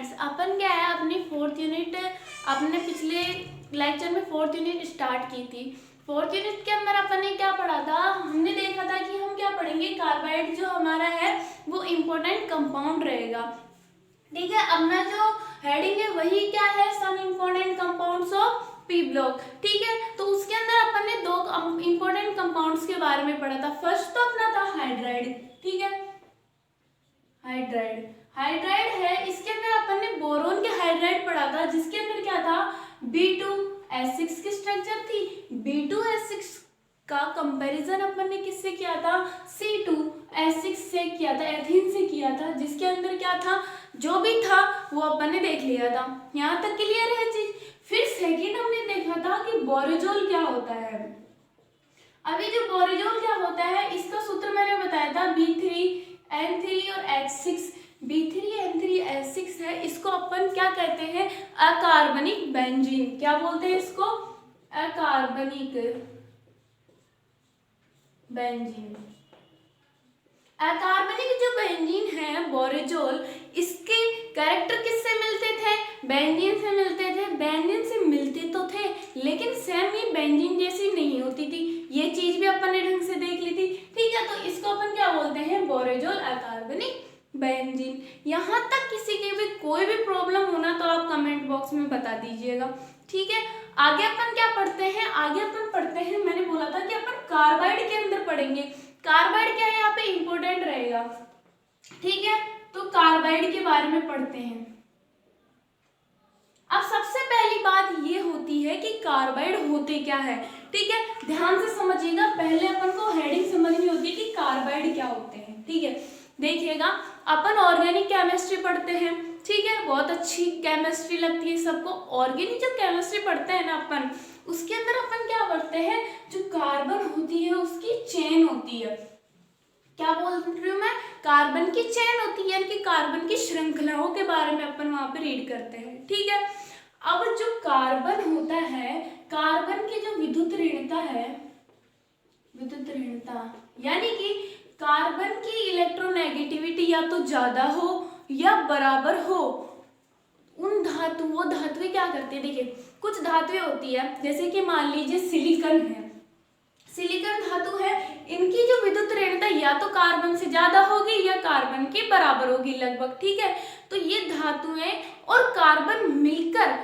Friends, अपन क्या है अपनी फोर्थ यूनिट अपने पिछले लेक्चर में फोर्थ यूनिट स्टार्ट की थी। फोर्थ यूनिट के अंदर अपन ने क्या पढ़ा था, हमने देखा था कि हम क्या पढ़ेंगे, कार्बाइड जो हमारा है वो इम्पोर्टेंट कंपाउंड रहेगा। ठीक है, अपना जो हेडिंग है वही क्या है, some important compounds of P block. ठीक है, तो उसके अंदर अपन ने दो इम्पोर्टेंट कंपाउंड्स के बारे में पढ़ा था। फर्स्ट तो अपना था हाइड्राइड। ठीक है, हाइड्राइड है, इसके अंदर अपन ने बोरोन के हाइड्राइड पढ़ा था, जिसके अंदर क्या था, B2S6 की स्ट्रक्चर थी। B2S6 का कंपैरिजन अपन ने किससे किया था, C2S6 से किया था, एथीन से किया था, जिसके अंदर क्या था, जो भी था वो अपन ने देख लिया था। यहाँ तक क्लियर है चीज। फिर सेकेंड हमने देखा था कि बोरेजोल क्या होता है। अभी जो बोरेजोल क्या होता है, इसका सूत्र मैंने बताया था B3N3 और H6। B3N3H6 है, इसको अपन क्या कहते हैं, अकार्बनिक बेंजीन। क्या बोलते हैं इसको, अकार्बनिक बेंजीन। अकार्बनिक जो बेंजीन है बोरेजोल, इसके कैरेक्टर किससे मिलते थे, बेंजीन से मिलते थे। बेंजीन से मिलते तो थे लेकिन सेम ये बेंजीन जैसी नहीं होती थी, ये चीज भी अपन ने ढंग से देख ली थी। ठीक है, तो इसको अपन क्या बोलते हैं, बोरेजोल अकार्बनिक बेंजीन। यहाँ तक किसी के भी कोई भी प्रॉब्लम होना तो आप कमेंट बॉक्स में बता दीजिएगा। ठीक है, आगे अपन क्या पढ़ते हैं, आगे अपन पढ़ते हैं, मैंने बोला था कि अपन कार्बाइड के अंदर पढ़ेंगे। कार्बाइड क्या है, यहाँ पे इंपॉर्टेंट रहेगा। ठीक है, तो कार्बाइड के बारे में पढ़ते हैं। अब सबसे पहली बात ये होती है कि कार्बाइड होते क्या है। ठीक है, ध्यान से समझिएगा, पहले अपन को हेडिंग समझनी होती है कि कार्बाइड क्या होते हैं। ठीक है, देखिएगा, अपन ऑर्गेनिक केमिस्ट्री पढ़ते हैं। ठीक है, बहुत अच्छी केमिस्ट्री लगती है सबको। ऑर्गेनिक जो केमिस्ट्री पढ़ते हैं ना अपन, उसके अंदर अपन क्या पढ़ते हैं, जो कार्बन होती है उसकी चेन होती है। क्या बोल रही हूँ मैं, कार्बन की चेन होती है, यानी कि कार्बन की श्रृंखलाओं के बारे में अपन वहां पे रीड करते हैं। ठीक है, अब जो कार्बन होता है, कार्बन की जो विद्युत ऋणता है, विद्युत ऋणता यानी कि कार्बन की इलेक्ट्रोनेगेटिविटी या तो ज्यादा हो या बराबर हो। उन धातु, वो धातुएं क्या करती है, देखिए कुछ धातुएं होती है, जैसे कि मान लीजिए सिलिकॉन है, सिलिकॉन धातु है, इनकी जो विद्युत ऋणता या तो कार्बन से ज्यादा होगी या कार्बन के बराबर होगी लगभग। ठीक है, तो ये धातुएं और कार्बन मिलकर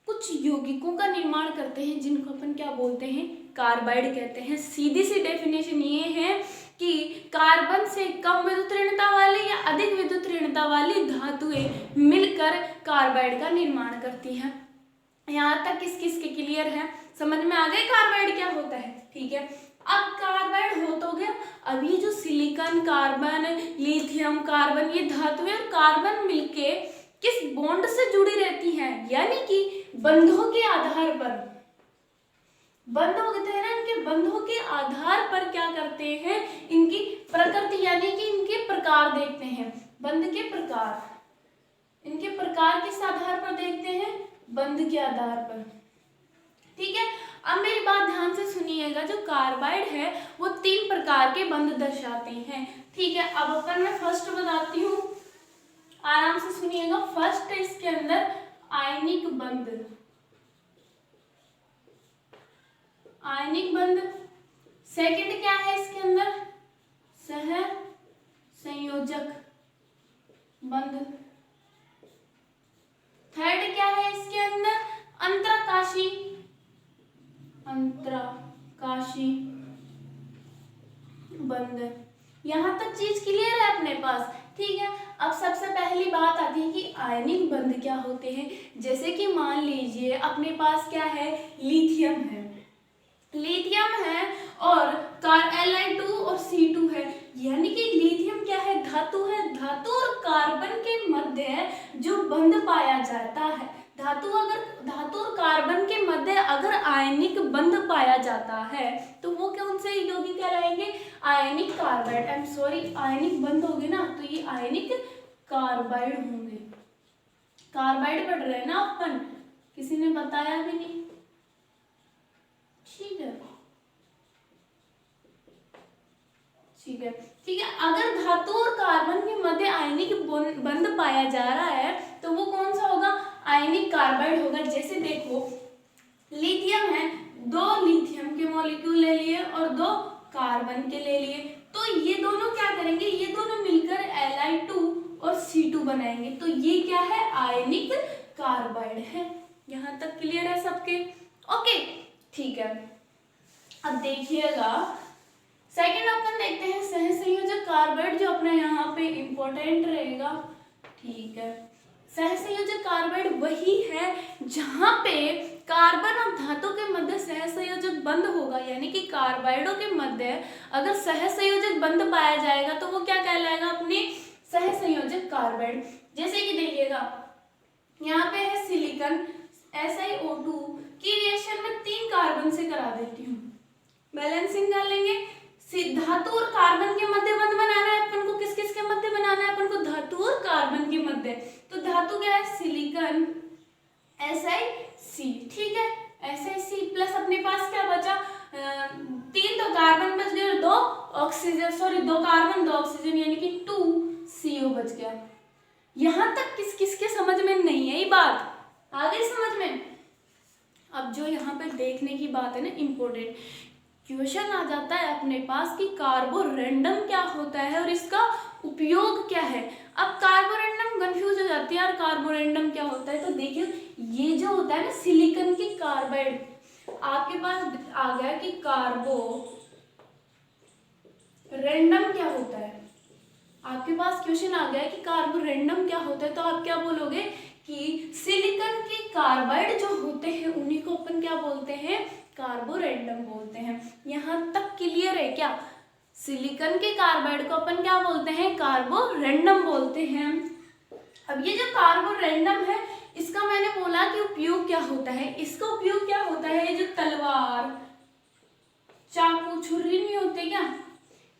कुछ यौगिकों का निर्माण करते हैं, जिनको अपन क्या बोलते हैं, कार्बाइड कहते हैं। सीधी सी डेफिनेशन ये है कि कार्बन से कम विद्युत ऋणता वाली या अधिक विद्युत ऋणता वाली धातुएं मिलकर कार्बाइड का निर्माण करती हैं। यहाँ तक किस किस के क्लियर है, समझ में आ गए कार्बाइड क्या होता है। ठीक है, अब कार्बाइड हो तो गया। अब ये जो सिलिकॉन, कार्बन, लिथियम, कार्बन, ये धातुएं और कार्बन मिलके किस बॉन्ड से जुड़ी रहती हैं, यानी कि बंधों के आधार पर, बंध होते हैं ना, इनके बंधों के आधार पर क्या करते हैं, इनकी प्रकृति यानी कि इनके प्रकार देखते हैं, बंध के प्रकार, इनके प्रकार किस आधार पर देखते हैं, बंध के आधार पर। ठीक है, अब मेरी बात ध्यान से सुनिएगा, जो कार्बाइड है वो 3 प्रकार के बंध दर्शाते हैं। ठीक है, अब अपन मैं फर्स्ट बताती हूँ, आराम से सुनिएगा। फर्स्ट है इसके अंदर आयनिक बंध, आयनिक बंध। सेकंड क्या है इसके अंदर, सह संयोजक बंध। थर्ड क्या है इसके अंदर, अंतराकाशी, अंतराकाशी बंध। यहां तक चीज क्लियर है अपने पास। ठीक है, अब सबसे पहली बात आती है कि आयनिक बंध क्या होते हैं। जैसे कि मान लीजिए अपने पास क्या है, लिथियम है, लिथियम है और Li2 और C2 है, यानी कि लिथियम क्या है, धातु है, धातु और कार्बन के मध्य जो बंध पाया जाता है, धातु और कार्बन के मध्य अगर आयनिक बंध पाया जाता है तो वो कौन से यौगिक कहलाएंगे, आयनिक कार्बाइड। आई एम सॉरी, आयनिक बंध होंगे ना तो ये आयनिक कार्बाइड होंगे। कार्बाइड पढ़ रहे हैं ना अपन, किसी ने बताया भी नहीं। ठीक है, ठीक है, ठीक है, अगर धातु और कार्बन के मध्य आयनिक बंध पाया जा रहा है तो वो आयनिक कार्बाइड होगा। जैसे देखो लिथियम है, 2 लिथियम के मॉलिक्यूल ले लिए और 2 कार्बन के ले लिए, तो ये दोनों क्या करेंगे, ये दोनों मिलकर Li2 और C2 बनाएंगे, तो ये क्या है, आयनिक कार्बाइड है। यहाँ तक क्लियर है सबके? ओके ठीक है। अब देखिएगा सेकंड अपन देखते हैं सहसंयोजक कार्बाइड, जो अपने यहाँ पे इंपॉर्टेंट रहेगा। ठीक है, सहसंयोजक कार्बाइड वही है जहां पे कार्बन और धातु के मध्य सहसंयोजक बंध होगा, यानी कि कार्बाइडों के मध्य अगर सहसंयोजक बंध पाया जाएगा तो वो क्या कहलाएगा, अपने सहसंयोजक कार्बाइड। जैसे कि देखिएगा यहाँ पे है सिलिकॉन SiO2 की रिएक्शन में 3 कार्बन से करा देती हूँ, बैलेंसिंग कर लेंगे। धातु और कार्बन के मध्य बंध बनाना है अपन को, किस किस के मध्य बनाना है अपन को, धातु और कार्बन के मध्य। तो धातु क्या है, सिलिकॉन Si, ठीक है, Si प्लस अपने पास क्या बचा, 3 तो कार्बन बच गए और 2 ऑक्सीजन, सॉरी 2 कार्बन 2 ऑक्सीजन, यानी कि 2CO बच गया। यहाँ तक किस किस के समझ में नहीं है ये बात, आ गई समझ में? अब जो यहाँ पे देखने की बात है ना, इम्पोर्टेंट क्वेश्चन आ जाता है अपने पास कि कार्बोरेंडम क्या होता है और इसका उपयोग क्या है। अब कार्बोरेंडम कंफ्यूज हो जाती है यार, कार्बोरेंडम क्या होता है, तो देखिए ये जो होता है ना सिलिकॉन की कार्बाइड, आपके पास आ गया कि कार्बोरेंडम क्या होता है, आपके पास क्वेश्चन आ गया कि कार्बोरेंडम क्या होता है, तो आप क्या बोलोगे कि सिलिकॉन की कार्बाइड जो होते हैं उन्हीं को अपन क्या बोलते हैं, कार्बोरेंडम बोलते हैं। यहाँ तक क्लियर है क्या? सिलिकॉन के कार्बाइड को अपन क्या बोलते हैं, कार्बोरेंडम बोलते हैं। अब ये जो कार्बोरेंडम है इसका मैंने बोला कि उपयोग क्या होता है, इसका उपयोग क्या होता है, जो तलवार चाकू छुरी नहीं होते क्या,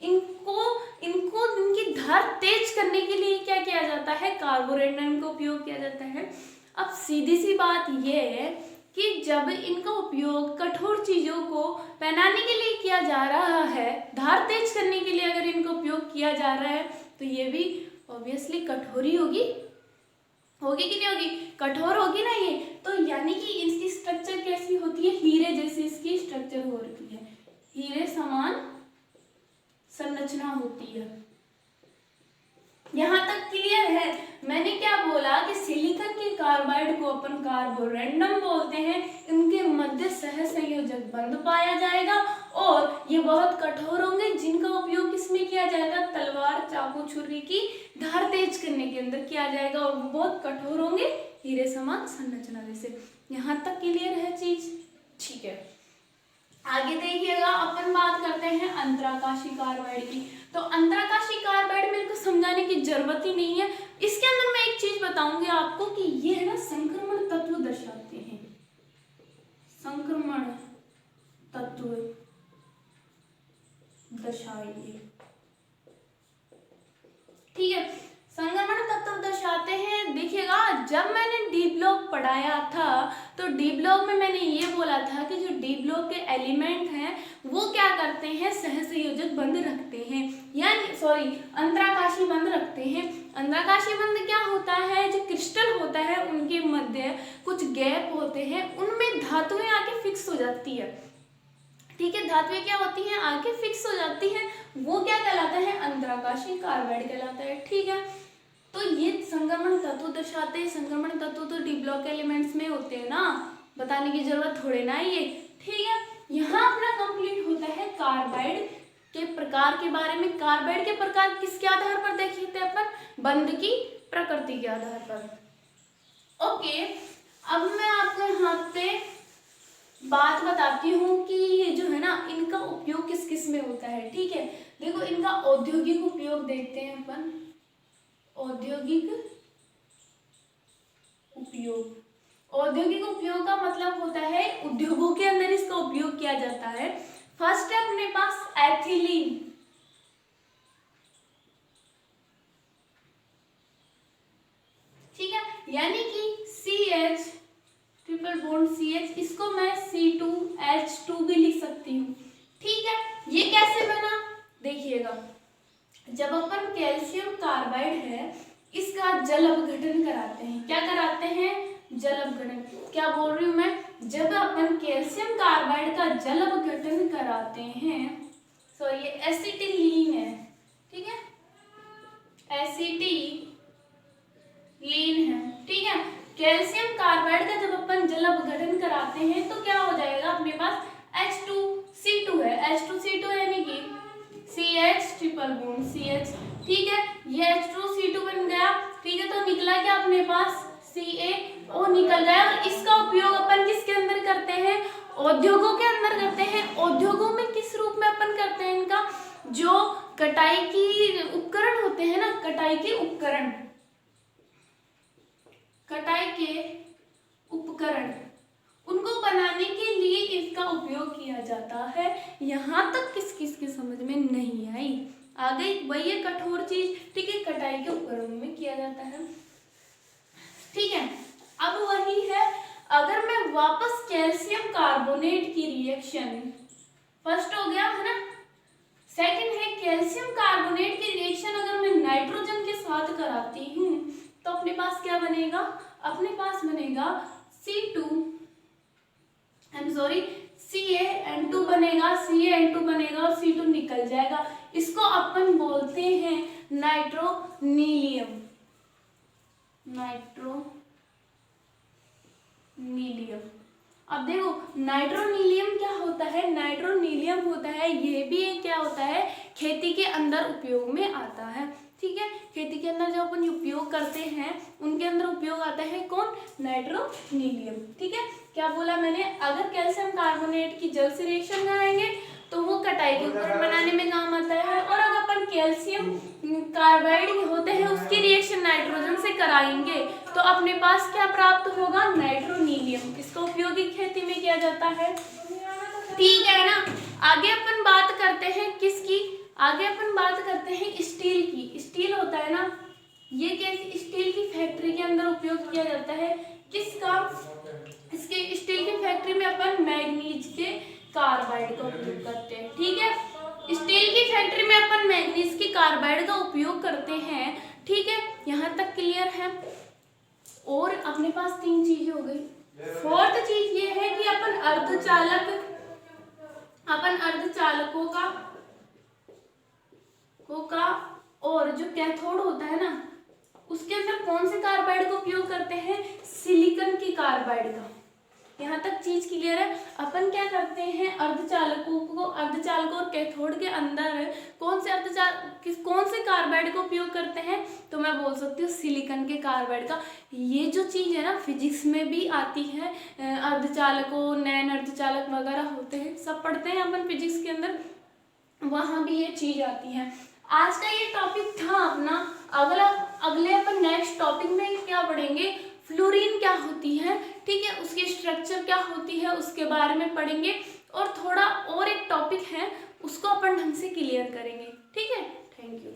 इनको इनकी धार तेज करने के लिए क्या किया जाता है, कार्बोरेंडम का उपयोग किया जाता है। अब सीधी सी बात ये है कि जब इनका उपयोग कठोर चीजों को पहनाने के लिए किया जा रहा है, धार तेज करने के लिए अगर इनका उपयोग किया जा रहा है, तो ये भी ऑब्वियसली कठोर ही होगी कि नहीं होगी, कठोर होगी ना ये। तो यानी कि इसकी स्ट्रक्चर कैसी होती है, हीरे जैसी इसकी स्ट्रक्चर हो रही है, हीरे समान संरचना होती है। यहाँ तक क्लियर है? मैंने क्या बोला कि सिलिकॉन के कार्बाइड को अपन कार्बोरेंडम बोलते हैं, इनके मध्य सहसंयोजक बंध पाया जाएगा और ये बहुत कठोर होंगे, जिनका उपयोग किसमें किया जाएगा, तलवार चाकू छुरी की धार तेज करने के अंदर किया जाएगा, और बहुत कठोर होंगे, हीरे समान संरचना जैसे। यहाँ तक क्लियर है चीज? ठीक है, आगे देखिएगा अपन बात करते हैं अंतराकाशी कार्बाइड की। तो अंतराकाशी कार्बाइड मेरे को समझाने की जरूरत ही नहीं है, इसके अंदर मैं एक चीज बताऊंगी आपको कि ये है ना संक्रमण तत्व दर्शाते हैं, संक्रमण तत्व दर्शाएंगे, ठीक है, संक्रमण तत्व दर्शाते हैं। देखिएगा जब मैंने डी ब्लॉक पढ़ाया था तो डी ब्लॉक में मैंने ये बोला था कि जो डी ब्लॉक के एलिमेंट हैं वो क्या करते हैं, सहसंयोजक बंध रखते हैं, यानी सॉरी अंतराकाशी बंध रखते हैं। अंतराकाशी बंध क्या होता है, जो क्रिस्टल होता है उनके मध्य कुछ गैप होते हैं, उनमें धातुएं आके फिक्स हो जाती है, ठीक है, धातुएं क्या होती हैं, आके फिक्स हो जाती हैं, वो क्या कहलाता है, अंतराकाशी कार्बाइड कहलाता है, ठीक है। तो ये संक्रमण तत्व दर्शाते हैं, संक्रमण तत्व तो डी ब्लॉक एलिमेंट्स में होते हैं ना, बताने की जरूरत थोड़े ना ये, ठीक है। यहाँ अपना कंप्लीट होता है कार्बाइड के प्रकार के बारे में। कार्बाइड के प्रकार किसके आधार पर देखे थे अपन, बंध की प्रकृति के आधार पर। ओके, अब मैं आपको यहाँ पे बात बताती हूँ कि ये जो है ना इनका उपयोग किस किस में होता है, ठीक है। देखो इनका औद्योगिक उपयोग देखते हैं अपन, औद्योगिक उपयोग, औद्योगिक उपयोग का मतलब होता है उद्योगों के अंदर इसका उपयोग किया जाता है। फर्स्ट है अपने पास एथिलीन, ठीक है, यानी कि CH ट्रिपल बॉन्ड CH, इसको मैं C2H2 भी लिख सकती हूँ, ठीक है। ये कैसे बना, देखिएगा जब अपन कैल्शियम कार्बाइड है इसका जल अपघटन कराते हैं, क्या कराते हैं, जल अपघटन। क्या बोल रही हूँ मैं, जब अपन कैल्शियम कार्बाइड का जल अपघटन कराते हैं, सॉरी ये एसिटिलीन है, ठीक है, एसिटिलीन है, ठीक है। कैल्शियम कार्बाइड का जब अपन जल अपघटन कराते हैं तो क्या हो जाएगा, अपने पास H2C2 है, H2C2 यानी कि CH ट्रिपल बॉन्ड CH, ठीक है, ये H2C2 बन गया, ठीक है। तो निकला क्या अपने पास CaO निकल गया। और इसका उपयोग अपन किसके अंदर करते हैं, उद्योगों के अंदर करते हैं। उद्योगों में किस रूप में अपन करते हैं इनका, जो कटाई की उपकरण होते हैं ना, कटाई के उपकरण, कटाई के उपकरण, उनको बनाने के लिए इसका उपयोग किया जाता है। यहाँ तक किस किस की समझ में नहीं आई, आ गई, वही है कठोर चीज, ठीक है, कटाई के उपकरणों में किया जाता है, ठीक है। अब वही है, अगर मैं वापस कैल्शियम कार्बोनेट की रिएक्शन, फर्स्ट हो गया है ना, सेकंड है कैल्शियम कार्बोनेट की रिएक्शन अगर मैं नाइट्रोजन के साथ कराती हूँ तो अपने पास क्या बनेगा, अपने पास बनेगा CaN2 बनेगा, CaN2 बनेगा और C2 निकल जाएगा। इसको अपन बोलते हैं नाइट्रोनीलियम, नाइट्रोनीलियम। अब देखो नाइट्रोनीलियम क्या होता है, नाइट्रोनीलियम होता है, ये भी एक क्या होता है, खेती के अंदर उपयोग में आता है, ठीक है। खेती के अंदर जो अपन उपयोग करते हैं उनके अंदर उपयोग आता है कौन, नाइट्रोनीलियम, ठीक है। क्या बोला मैंने, अगर कैल्शियम कार्बोनेट की जल से रिएक्शन कराएंगे तो वो कटाई के उपकरण बनाने में काम आता है, और अगर अपन कैल्शियम कार्बाइड होते हैं उसकी रिएक्शन नाइट्रोजन से कराएंगे तो अपने पास क्या प्राप्त होगा, नाइट्रोनीलियम। इसका उपयोग खेती में किया जाता है, ठीक है ना। आगे अपन बात करते हैं किसकी, आगे अपन बात करते हैं स्टील की। स्टील होता है ना, ये कैसी, स्टील की फैक्ट्री के अंदर उपयोग किया जाता है किसका, इसके स्टील की फैक्ट्री में अपन मैग्नीज के कार्बाइड का उपयोग करते हैं, ठीक है। स्टील की फैक्ट्री में अपन मैग्नीज की कार्बाइड का उपयोग करते हैं, ठीक है, यहाँ तक क्लियर है। और अपने पास 3 चीजें हो गई। फोर्थ चीज ये है कि अपन अर्धचालकों का और जो कैथोड होता है ना उसके अंदर कौन से कार्बाइड का उपयोग करते हैं, सिलिकॉन की कार्बाइड का। यहाँ तक चीज क्लियर है। अपन क्या करते हैं, अर्धचालकों और कैथोड के अंदर कौन से कार्बाइड का उपयोग करते हैं, तो मैं बोल सकती हूँ सिलिकॉन के कार्बाइड का। ये जो चीज है ना फिजिक्स में भी आती है, अर्धचालकों, नैन अर्धचालक वगैरह होते हैं, सब पढ़ते हैं अपन फिजिक्स के अंदर, वहां भी ये चीज आती है। आज का ये टॉपिक था अपना। अगले अपन नेक्स्ट टॉपिक में क्या पढ़ेंगे, फ्लोरीन क्या होती है, ठीक है, उसकी स्ट्रक्चर क्या होती है उसके बारे में पढ़ेंगे, और थोड़ा और एक टॉपिक है उसको अपन ढंग से क्लियर करेंगे, ठीक है। Thank you.